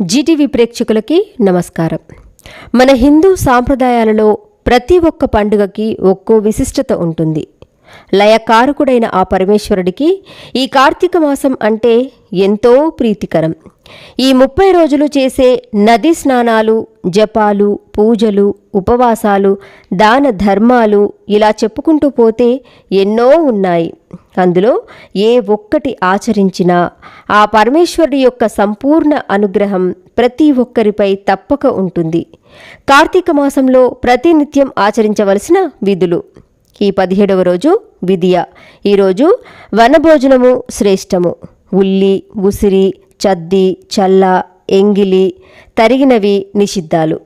Zee TV ప్రేక్షకులకి నమస్కారం. మన హిందూ సాంప్రదాయాలలో ప్రతి ఒక్క పండుగకి ఒక్కో విశిష్టత ఉంటుంది. లయకారకుడైన ఆ పరమేశ్వరుడికి ఈ కార్తీక మాసం అంటే ఎంతో ప్రీతికరం. ఈ 30 రోజులు చేసే నదీ స్నానాలు, జపాలు, పూజలు, ఉపవాసాలు, దాన ధర్మాలు ఇలా చెప్పుకుంటూ పోతే ఎన్నో ఉన్నాయి. అందులో ఏ ఒక్కటి ఆచరించినా ఆ పరమేశ్వరుడి యొక్క సంపూర్ణ అనుగ్రహం ప్రతి ఒక్కరిపై తప్పక ఉంటుంది. కార్తీక మాసంలో ప్రతినిత్యం ఆచరించవలసిన విధులు. ఈ 17వ రోజు విదియ. ఈరోజు వనభోజనము శ్రేష్టము. ఉల్లి, ఉసిరి, చద్ది, చల్ల, ఎంగిలి, తరిగినవి నిషిద్ధాలు.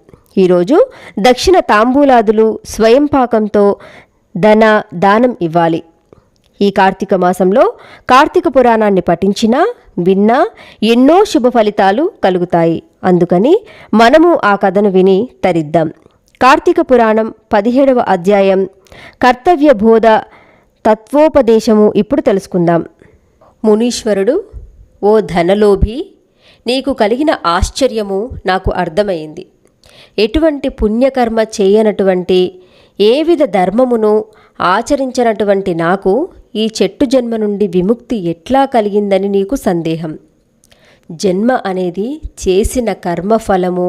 ఈరోజు దక్షిణ తాంబూలాదులు స్వయం పాకంతో దానం ఇవ్వాలి. ఈ కార్తీక మాసంలో కార్తీక పురాణాన్ని పఠించినా విన్నా ఎన్నో శుభ ఫలితాలు కలుగుతాయి. అందుకని మనము ఆ కథను విని తరిద్దాం. కార్తీక పురాణం 17వ అధ్యాయం కర్తవ్య బోధ తత్వోపదేశము ఇప్పుడు తెలుసుకుందాం. మునీశ్వరుడు: ఓ ధనలోభి, నీకు కలిగిన ఆశ్చర్యము నాకు అర్థమైంది. ఎటువంటి పుణ్యకర్మ చేయనటువంటి, ఏ విధ ధర్మమును ఆచరించినటువంటి నాకు ఈ చెట్టు జన్మ నుండి విముక్తి ఎట్లా కలిగిందని నీకు సందేహం. జన్మ అనేది చేసిన కర్మఫలము.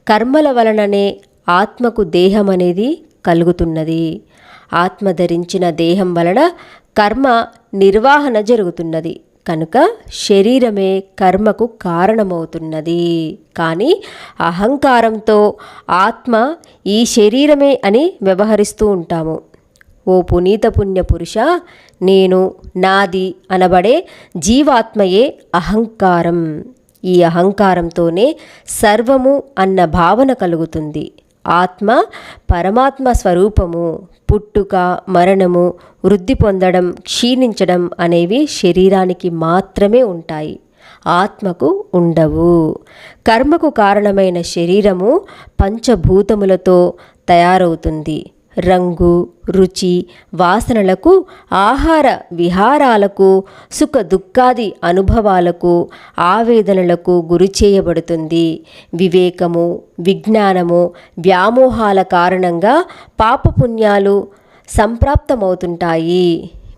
కర్మల వలననే ఆత్మకు దేహం అనేది కలుగుతున్నది. ఆత్మ ధరించిన దేహం వలన కర్మ నిర్వహణ జరుగుతున్నది. కనుక శరీరమే కర్మకు కారణమవుతున్నది. కానీ అహంకారంతో ఆత్మ ఈ శరీరమే అని వ్యవహరిస్తూ ఉంటాము. ఓ పునీత పుణ్య పురుష, నేను, నాది అనబడే జీవాత్మయే అహంకారం. ఈ అహంకారంతోనే సర్వము అన్న భావన కలుగుతుంది. ఆత్మ పరమాత్మ స్వరూపము. పుట్టుక, మరణము, వృద్ధి పొందడం, క్షీణించడం అనేవి శరీరానికి మాత్రమే ఉంటాయి, ఆత్మకు ఉండవు. కర్మకు కారణమైన శరీరము పంచభూతములతో తయారవుతుంది. రంగు, రుచి, వాసనలకు, ఆహార విహారాలకు, సుఖ దుఃఖాది అనుభవాలకు, ఆవేదనలకు గురి చేయబడుతుంది. వివేకము, విజ్ఞానము, వ్యామోహాల కారణంగా పాపపుణ్యాలు సంప్రాప్తమవుతుంటాయి.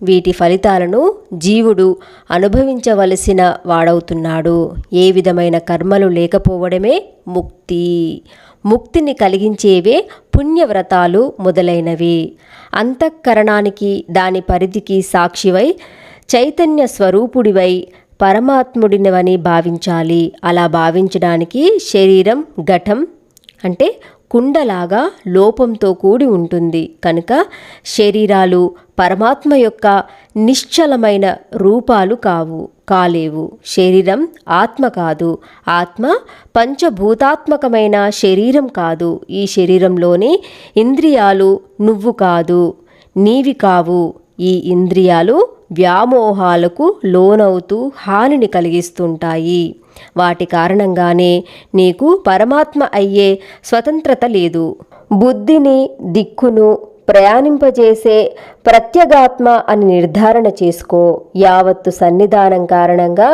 వీటి ఫలితాలను జీవుడు అనుభవించవలసిన వాడవుతున్నాడు. ఏ విధమైన కర్మలు లేకపోవడమే ముక్తి. ముక్తిని కలిగించేవే పుణ్యవ్రతాలు మొదలైనవి. అంతఃకరణానికి, దాని పరిధికి సాక్షివై చైతన్య స్వరూపుడివై పరమాత్ముడినవని భావించాలి. అలా భావించడానికి శరీరం ఘటం అంటే కుండలాగా లోపంతో కూడి ఉంటుంది. కనుక శరీరాలు పరమాత్మ యొక్క నిశ్చలమైన రూపాలు కాలేవు. శరీరం ఆత్మ కాదు. ఆత్మ పంచభూతాత్మకమైన శరీరం కాదు. ఈ శరీరంలోని ఇంద్రియాలు నువ్వు కాదు, నీవి కావు. ఈ ఇంద్రియాలు వ్యామోహాలకు లోనవుతూ హానిని కలిగిస్తుంటాయి. వాటి కారణంగానే నీకు పరమాత్మ అయ్యే స్వతంత్రత లేదు. బుద్ధిని, దిక్కును ప్రయాణింపజేసే ప్రత్యేగాత్మ అని నిర్ధారణ చేసుకో. యావత్తు సన్నిధానం కారణంగా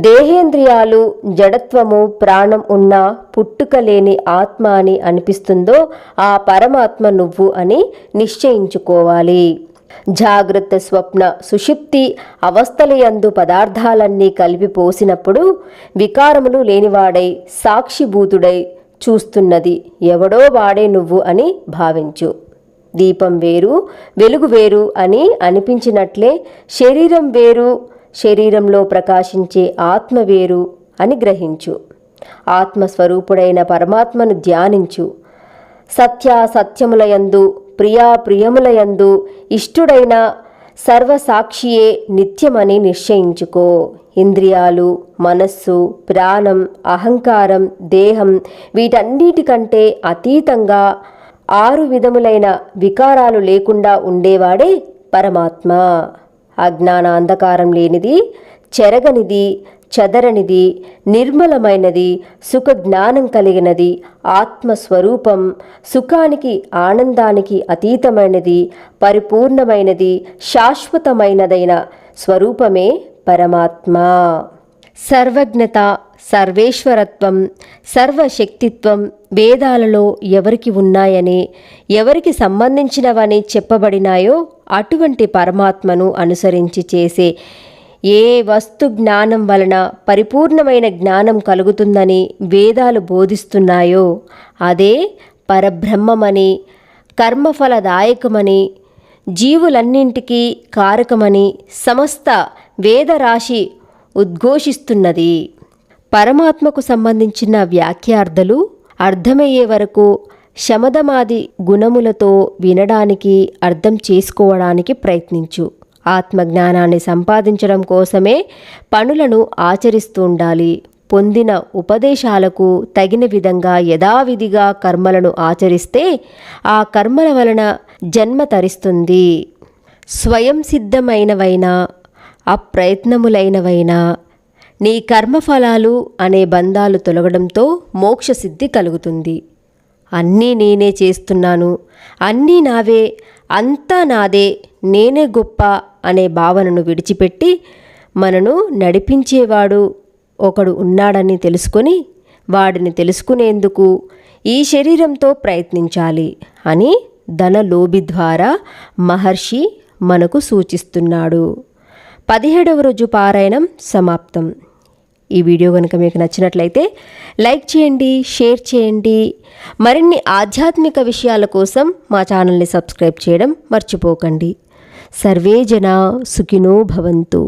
దేహేంద్రియాలు, జడత్వము, ప్రాణం ఉన్న పుట్టుక లేని ఆత్మ అని అనిపిస్తుందో ఆ పరమాత్మ నువ్వు అని నిశ్చయించుకోవాలి. జాగ్రత్త, స్వప్న, సుషుప్తి అవస్థలయందు పదార్థాలన్నీ కలిపి పోసినప్పుడు వికారములు లేనివాడై సాక్షిభూతుడై చూస్తున్నది ఎవడో వాడే నువ్వు అని భావించు. దీపం వేరు, వెలుగు వేరు అని అనిపించినట్లే శరీరం వేరు, శరీరంలో ప్రకాశించే ఆత్మ వేరు అని గ్రహించు. ఆత్మస్వరూపుడైన పరమాత్మను ధ్యానించు. సత్యాసత్యములయందు, ప్రియాప్రియములయందు ఇష్టుడైన సర్వసాక్షియే నిత్యమని నిశ్చయించుకో. ఇంద్రియాలు, మనస్సు, ప్రాణం, అహంకారం, దేహం వీటన్నిటికంటే అతీతంగా 6 విధములైన వికారాలు లేకుండా ఉండేవాడే పరమాత్మ. అజ్ఞాన అంధకారం లేనిది, చెరగనిది, చదరనిది, నిర్మలమైనది, సుఖ జ్ఞానం కలిగినది, ఆత్మస్వరూపం, సుఖానికి ఆనందానికి అతీతమైనది, పరిపూర్ణమైనది, శాశ్వతమైనదైన స్వరూపమే పరమాత్మ. సర్వజ్ఞత, సర్వేశ్వరత్వం, సర్వశక్తిత్వం వేదాలలో ఎవరికి ఉన్నాయని, ఎవరికి సంబంధించినవని చెప్పబడినాయో అటువంటి పరమాత్మను అనుసరించి చేసే ఏ వస్తు జ్ఞానం వలన పరిపూర్ణమైన జ్ఞానం కలుగుతుందని వేదాలు బోధిస్తున్నాయో అదే పరబ్రహ్మమని, కర్మఫలదాయకమని, జీవులన్నింటికీ కారకమని సమస్త వేదరాశి ఉద్ఘోషిస్తున్నది. పరమాత్మకు సంబంధించిన వ్యాఖ్యార్థలు అర్థమయ్యే వరకు శమదమాది గుణములతో వినడానికి, అర్థం చేసుకోవడానికి ప్రయత్నించు. ఆత్మజ్ఞానాన్ని సంపాదించడం కోసమే పనులను ఆచరిస్తూ ఉండాలి. పొందిన ఉపదేశాలకు తగిన విధంగా యథావిధిగా కర్మలను ఆచరిస్తే ఆ కర్మల వలన జన్మ తరిస్తుంది. స్వయం సిద్ధమైనవైనా అప్రయత్నములైనవైనా నీ కర్మఫలాలు అనే బంధాలు తొలగడంతో మోక్షసిద్ధి కలుగుతుంది. అన్నీ నేనే చేస్తున్నాను, అన్నీ నావే, అంతా నాదే, నేనే గొప్ప అనే భావనను విడిచిపెట్టి మనను నడిపించేవాడు ఒకడు ఉన్నాడని తెలుసుకొని వాడిని తెలుసుకునేందుకు ఈ శరీరంతో ప్రయత్నించాలి అని ధనలోభి ద్వారా మహర్షి మనకు సూచిస్తున్నాడు. 17వ రోజు పారాయణం సమాప్తం. ఈ వీడియో కనుక మీకు నచ్చినట్లయితే లైక్ చేయండి, షేర్ చేయండి. మరిన్ని ఆధ్యాత్మిక విషయాల కోసం మా ఛానల్ని సబ్స్క్రైబ్ చేయడం మర్చిపోకండి. సర్వే జనా సుఖినో భవంతు.